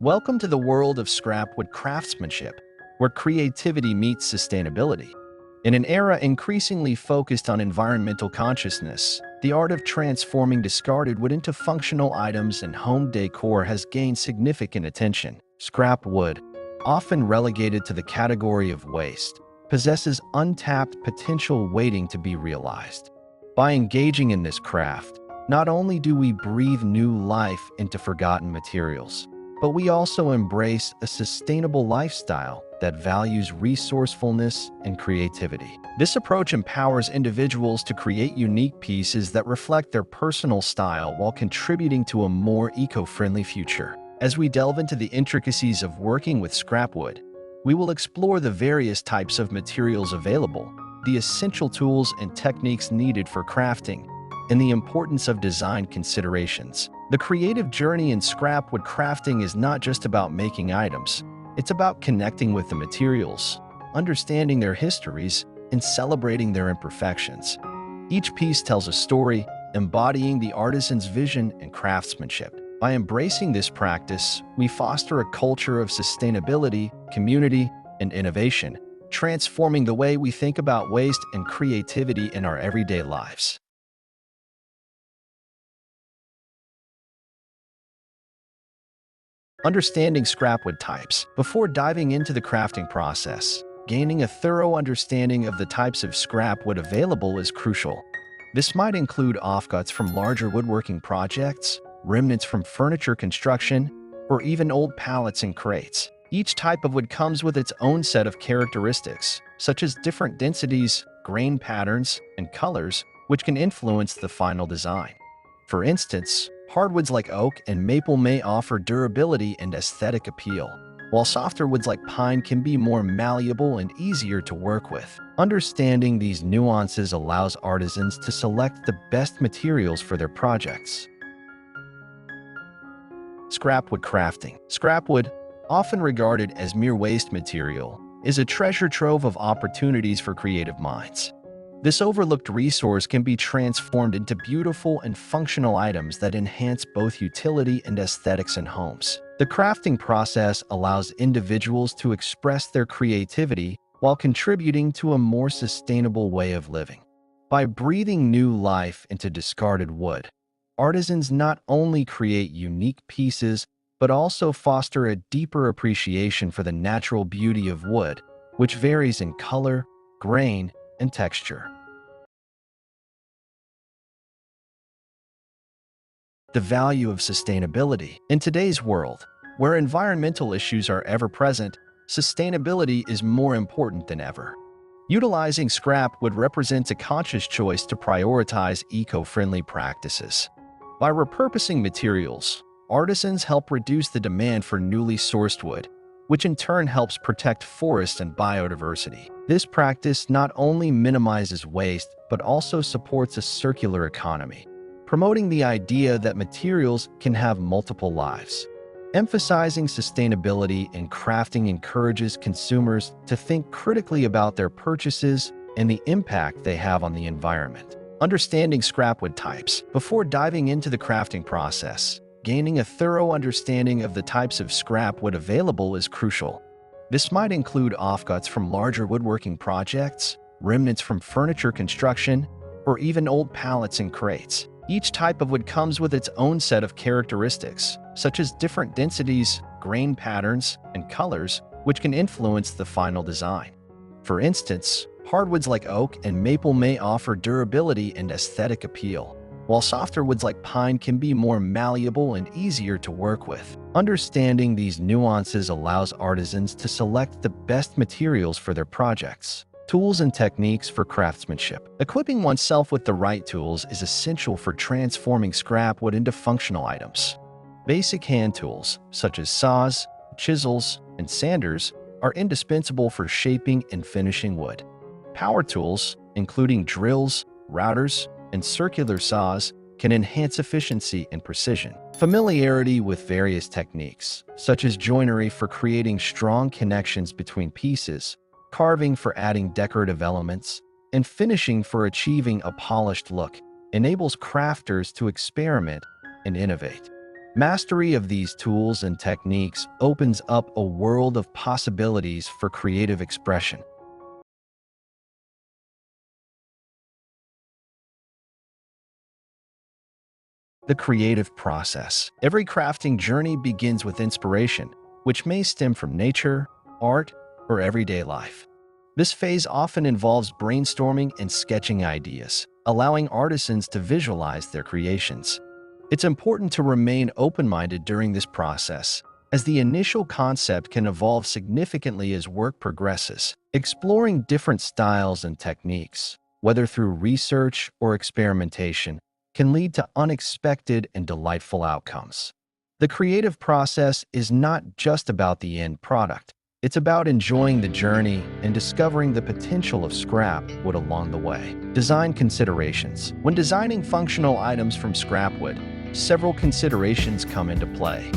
Welcome to the world of scrapwood craftsmanship, where creativity meets sustainability. In an era increasingly focused on environmental consciousness, the art of transforming discarded wood into functional items and home decor has gained significant attention. Scrap wood, often relegated to the category of waste, possesses untapped potential waiting to be realized. By engaging in this craft, not only do we breathe new life into forgotten materials, but we also embrace a sustainable lifestyle that values resourcefulness and creativity. This approach empowers individuals to create unique pieces that reflect their personal style while contributing to a more eco-friendly future. As we delve into the intricacies of working with scrap wood, we will explore the various types of materials available, the essential tools and techniques needed for crafting, and the importance of design considerations. The creative journey in scrapwood crafting is not just about making items. It's about connecting with the materials, understanding their histories, and celebrating their imperfections. Each piece tells a story, embodying the artisan's vision and craftsmanship. By embracing this practice, we foster a culture of sustainability, community, and innovation, transforming the way we think about waste and creativity in our everyday lives. Understanding scrapwood types. Before diving into the crafting process, gaining a thorough understanding of the types of scrapwood available is crucial. This might include offcuts from larger woodworking projects, remnants from furniture construction, or even old pallets and crates. Each type of wood comes with its own set of characteristics, such as different densities, grain patterns, and colors, which can influence the final design. For instance, hardwoods like oak and maple may offer durability and aesthetic appeal, while softer woods like pine can be more malleable and easier to work with. Understanding these nuances allows artisans to select the best materials for their projects. Scrapwood crafting. Scrapwood, often regarded as mere waste material, is a treasure trove of opportunities for creative minds. This overlooked resource can be transformed into beautiful and functional items that enhance both utility and aesthetics in homes. The crafting process allows individuals to express their creativity while contributing to a more sustainable way of living. By breathing new life into discarded wood, artisans not only create unique pieces, but also foster a deeper appreciation for the natural beauty of wood, which varies in color, grain, and texture. The value of sustainability. In today's world, where environmental issues are ever present, sustainability is more important than ever. Utilizing scrap would represent a conscious choice to prioritize eco-friendly practices. By repurposing materials, artisans help reduce the demand for newly sourced wood, which in turn helps protect forests and biodiversity. This practice not only minimizes waste, but also supports a circular economy, promoting the idea that materials can have multiple lives. Emphasizing sustainability in crafting encourages consumers to think critically about their purchases and the impact they have on the environment. Understanding scrapwood types. Before diving into the crafting process, gaining a thorough understanding of the types of scrap wood available is crucial. This might include offcuts from larger woodworking projects, remnants from furniture construction, or even old pallets and crates. Each type of wood comes with its own set of characteristics, such as different densities, grain patterns, and colors, which can influence the final design. For instance, hardwoods like oak and maple may offer durability and aesthetic appeal, while softer woods like pine can be more malleable and easier to work with. Understanding these nuances allows artisans to select the best materials for their projects. Tools and techniques for craftsmanship. Equipping oneself with the right tools is essential for transforming scrap wood into functional items. Basic hand tools, such as saws, chisels, and sanders, are indispensable for shaping and finishing wood. Power tools, including drills, routers, and circular saws, can enhance efficiency and precision. Familiarity with various techniques, such as joinery for creating strong connections between pieces, carving for adding decorative elements, and finishing for achieving a polished look, enables crafters to experiment and innovate. Mastery of these tools and techniques opens up a world of possibilities for creative expression. The creative process. Every crafting journey begins with inspiration, which may stem from nature, art, or everyday life. This phase often involves brainstorming and sketching ideas, allowing artisans to visualize their creations. It's important to remain open-minded during this process, as the initial concept can evolve significantly as work progresses. Exploring different styles and techniques, whether through research or experimentation, can lead to unexpected and delightful outcomes. The creative process is not just about the end product. It's about enjoying the journey and discovering the potential of scrap wood along the way. Design considerations. When designing functional items from scrap wood, several considerations come into play.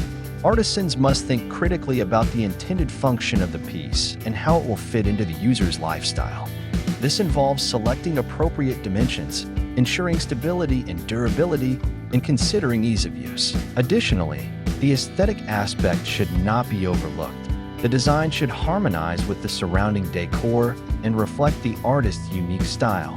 Artisans must think critically about the intended function of the piece and how it will fit into the user's lifestyle. This involves selecting appropriate dimensions, ensuring stability and durability, and considering ease of use. Additionally, the aesthetic aspect should not be overlooked. The design should harmonize with the surrounding decor and reflect the artist's unique style.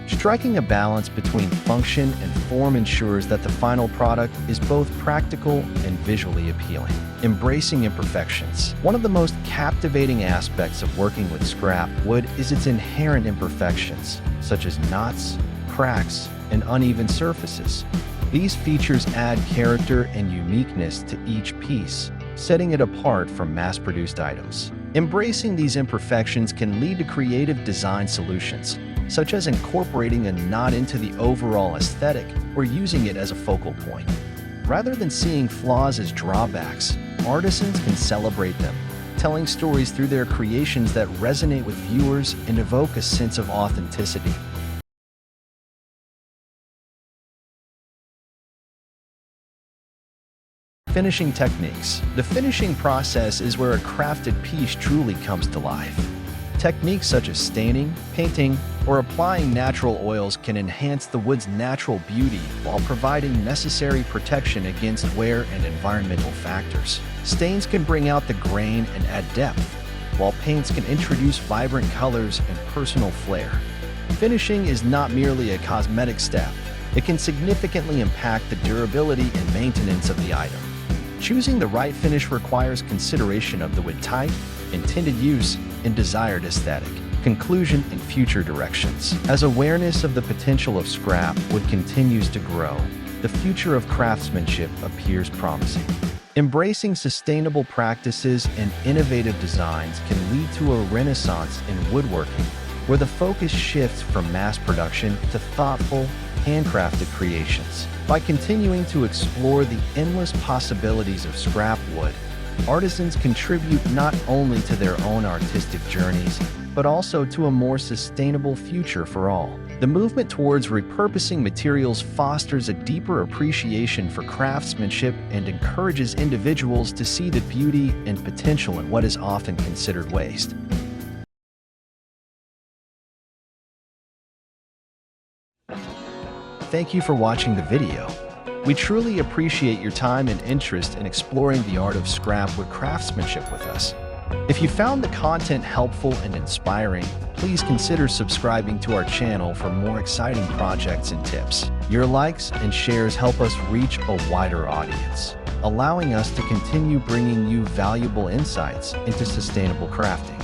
Striking a balance between function and form ensures that the final product is both practical and visually appealing. Embracing imperfections. One of the most captivating aspects of working with scrap wood is its inherent imperfections, such as knots, cracks, and uneven surfaces. These features add character and uniqueness to each piece, setting it apart from mass-produced items. Embracing these imperfections can lead to creative design solutions, such as incorporating a knot into the overall aesthetic or using it as a focal point. Rather than seeing flaws as drawbacks, artisans can celebrate them, telling stories through their creations that resonate with viewers and evoke a sense of authenticity. Finishing techniques. The finishing process is where a crafted piece truly comes to life. Techniques such as staining, painting, or applying natural oils can enhance the wood's natural beauty while providing necessary protection against wear and environmental factors. Stains can bring out the grain and add depth, while paints can introduce vibrant colors and personal flair. Finishing is not merely a cosmetic step. It can significantly impact the durability and maintenance of the item. Choosing the right finish requires consideration of the wood type, intended use, and desired aesthetic. Conclusion and future directions. As awareness of the potential of scrap wood continues to grow, the future of craftsmanship appears promising. Embracing sustainable practices and innovative designs can lead to a renaissance in woodworking, where the focus shifts from mass production to thoughtful, handcrafted creations. By continuing to explore the endless possibilities of scrap wood, artisans contribute not only to their own artistic journeys, but also to a more sustainable future for all. The movement towards repurposing materials fosters a deeper appreciation for craftsmanship and encourages individuals to see the beauty and potential in what is often considered waste. Thank you for watching the video. We truly appreciate your time and interest in exploring the art of scrap wood craftsmanship with us. If you found the content helpful and inspiring, please consider subscribing to our channel for more exciting projects and tips. Your likes and shares help us reach a wider audience, allowing us to continue bringing you valuable insights into sustainable crafting.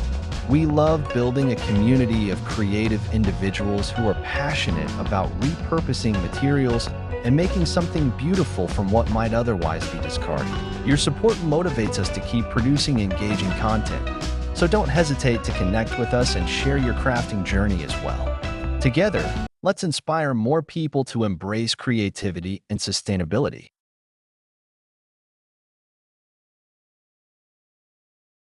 We love building a community of creative individuals who are passionate about repurposing materials and making something beautiful from what might otherwise be discarded. Your support motivates us to keep producing engaging content, so don't hesitate to connect with us and share your crafting journey as well. Together, let's inspire more people to embrace creativity and sustainability.